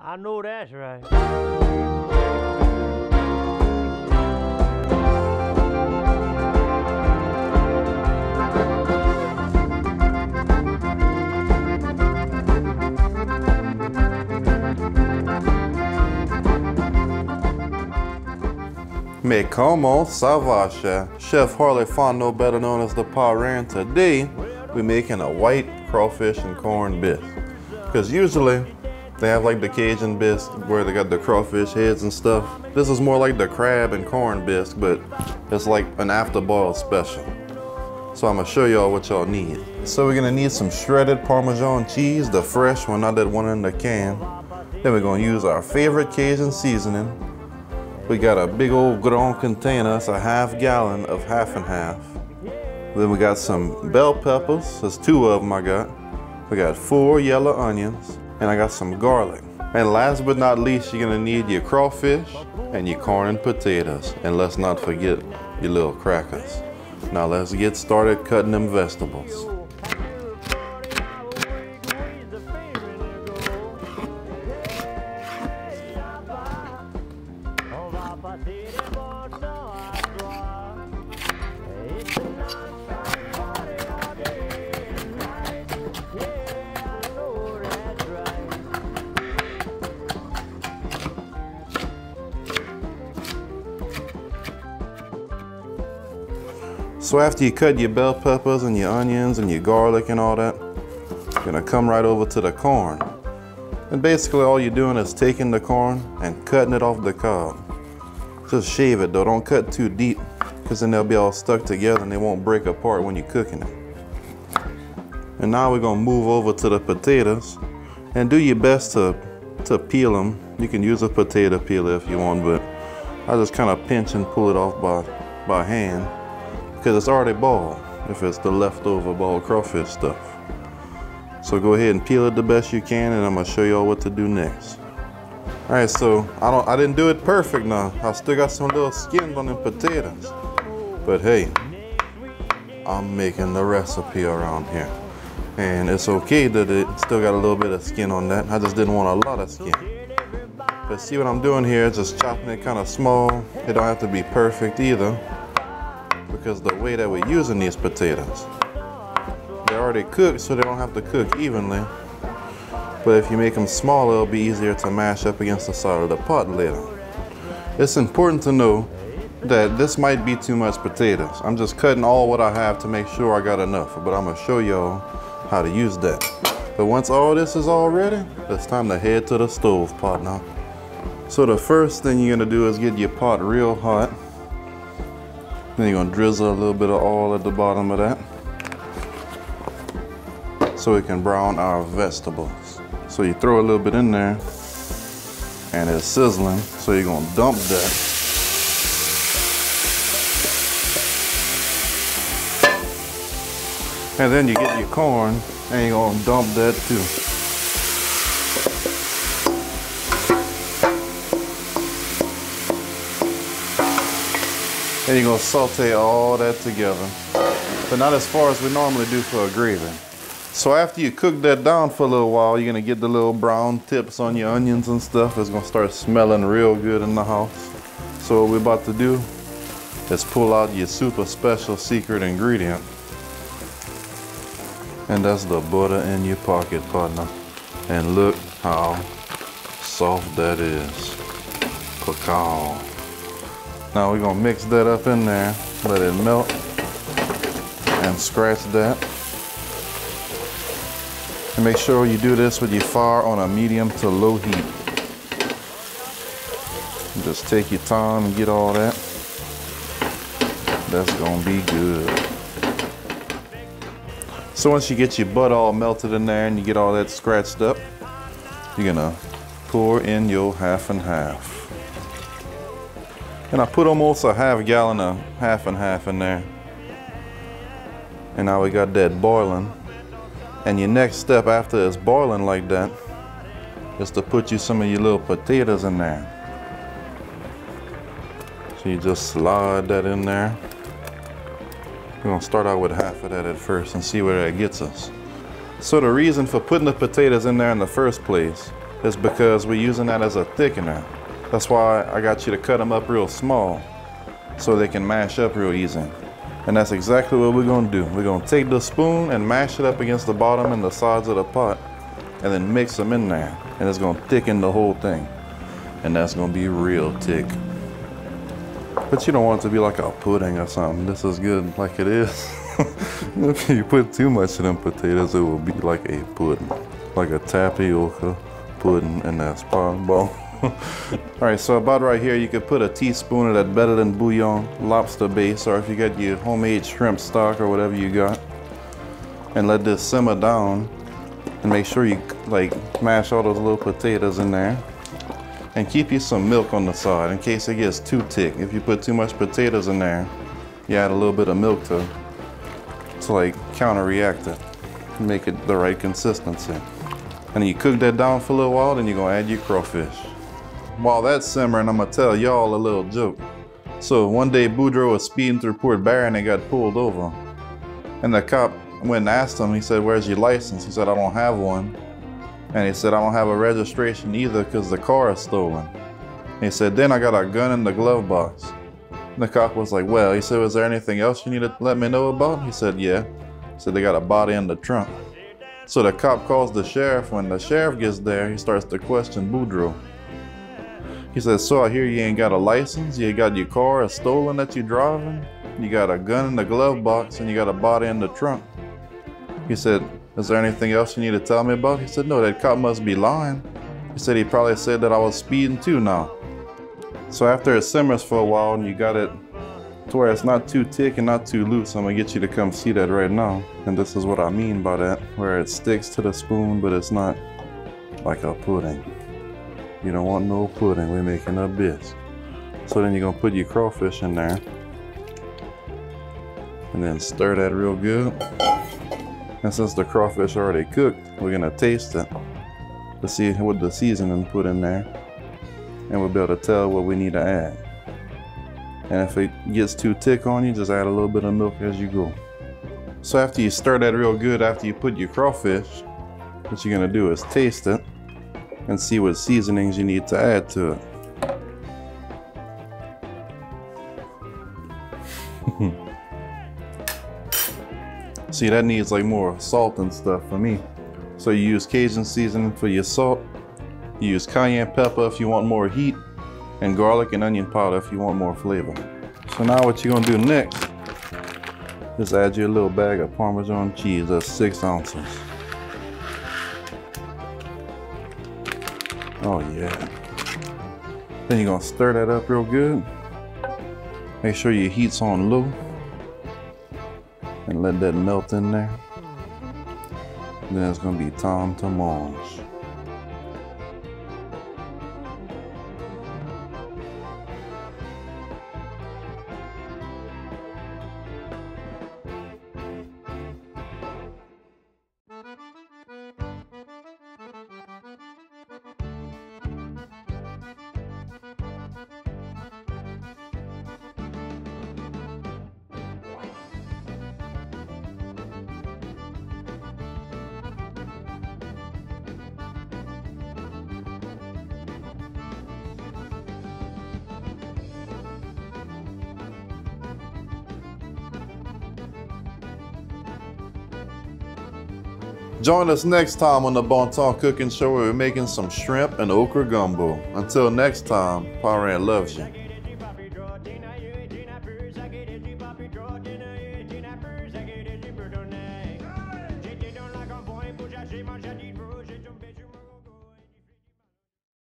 I know that's right. Mais comment ça va, chef? Chef Harley Fondo, better known as the Parrain. Today, we're making a white crawfish and corn bisque. Because usually, they have like the Cajun bisque where they got the crawfish heads and stuff. This is more like the crab and corn bisque, but it's like an after-boiled special. So I'm gonna show y'all what y'all need. So we're gonna need some shredded Parmesan cheese, the fresh one, not that one in the can. Then we're gonna use our favorite Cajun seasoning. We got a big old grand container, it's a half gallon of half and half. Then we got some bell peppers, there's 2 of them I got. We got 4 yellow onions, and I got some garlic. And last but not least, you're gonna need your crawfish and your corn and potatoes. And let's not forget your little crackers. Now let's get started cutting them vegetables. So after you cut your bell peppers and your onions and your garlic and all that, you're gonna come right over to the corn. And basically all you're doing is taking the corn and cutting it off the cob. Just shave it though, don't cut too deep, because then they'll be all stuck together and they won't break apart when you're cooking it. And now we're gonna move over to the potatoes and do your best to peel them. You can use a potato peeler if you want, but I just kind of pinch and pull it off by hand, because it's already boiled if it's the leftover boiled crawfish stuff. So go ahead and peel it the best you can, and I'm gonna show y'all what to do next. All right, so I didn't do it perfect now. I still got some little skins on them potatoes. But hey, I'm making the recipe around here. And it's okay that it still got a little bit of skin on that. I just didn't want a lot of skin. But see what I'm doing here, just chopping it kind of small. It don't have to be perfect either, because the way that we're using these potatoes, they're already cooked, so they don't have to cook evenly. But if you make them smaller, it'll be easier to mash up against the side of the pot later. It's important to know that this might be too much potatoes. I'm just cutting all what I have to make sure I got enough, but I'm gonna show y'all how to use that. But once all this is all ready, it's time to head to the stove pot now. So the first thing you're gonna do is get your pot real hot. Then you're gonna drizzle a little bit of oil at the bottom of that, so we can brown our vegetables. So you throw a little bit in there, and it's sizzling, so you're gonna dump that. And then you get your corn, and you're gonna dump that too. And you're gonna saute all that together, but not as far as we normally do for a gravy. So after you cook that down for a little while, you're gonna get the little brown tips on your onions and stuff. It's gonna start smelling real good in the house. So what we're about to do is pull out your super special secret ingredient. And that's the butter in your pocket, partner. And look how soft that is. Pecan. Now we're gonna mix that up in there, let it melt, and scratch that. And make sure you do this with your fire on a medium to low heat. Just take your time and get all that. That's gonna be good. So once you get your butter all melted in there and you get all that scratched up, you're gonna pour in your half and half. And I put almost a half gallon of half and half in there. And now we got that boiling. And your next step after it's boiling like that is to put you some of your little potatoes in there. So you just slide that in there. We're gonna start out with half of that at first and see where that gets us. So the reason for putting the potatoes in there in the first place is because we're using that as a thickener. That's why I got you to cut them up real small so they can mash up real easy. And that's exactly what we're gonna do. We're gonna take the spoon and mash it up against the bottom and the sides of the pot and then mix them in there. And it's gonna thicken the whole thing. And that's gonna be real thick. But you don't want it to be like a pudding or something. This is good like it is. If you put too much of them potatoes, it will be like a pudding. Like a tapioca pudding, and that's possible. Alright, so about right here, you could put a teaspoon of that better than bouillon lobster base, or if you got your homemade shrimp stock or whatever you got, and let this simmer down, and make sure you like mash all those little potatoes in there, and keep you some milk on the side in case it gets too thick. If you put too much potatoes in there, you add a little bit of milk to like counter-react it and make it the right consistency. And then you cook that down for a little while, then you're gonna add your crawfish. While that's simmering, I'm gonna tell y'all a little joke. So one day Boudreaux was speeding through Port Barrain and got pulled over. And the cop went and asked him, he said, "Where's your license?" He said, "I don't have one." And he said, "I don't have a registration either because the car is stolen." And he said, "Then I got a gun in the glove box." And the cop was like, "Well," he said, "is there anything else you need to let me know about?" He said, "Yeah." He said, "They got a body in the trunk." So the cop calls the sheriff. When the sheriff gets there, he starts to question Boudreaux. He says, "So I hear you ain't got a license, you got your car stolen that you're driving, you got a gun in the glove box, and you got a body in the trunk." He said, "Is there anything else you need to tell me about?" He said, "No, that cop must be lying." He said, "He probably said that I was speeding too now." So after it simmers for a while and you got it to where it's not too thick and not too loose, I'm gonna get you to come see that right now. And this is what I mean by that, where it sticks to the spoon, but it's not like a pudding. You don't want no pudding, we're making a bisque. So then you're gonna put your crawfish in there and then stir that real good. And since the crawfish already cooked, we're gonna taste it to see what the seasoning put in there, and we'll be able to tell what we need to add. And if it gets too thick on you, just add a little bit of milk as you go. So after you stir that real good, after you put your crawfish, what you're gonna do is taste it and see what seasonings you need to add to it. See, that needs like more salt and stuff for me. So you use Cajun seasoning for your salt, you use cayenne pepper if you want more heat, and garlic and onion powder if you want more flavor. So now what you're gonna do next is add you a little bag of Parmesan cheese. That's 6 ounces. Oh yeah. Then you're gonna stir that up real good. Make sure your heat's on low and let that melt in there. And then it's gonna be time to mange. Join us next time on the Bon Temps Cooking Show, where we're making some shrimp and okra gumbo. Until next time, Parrain loves you.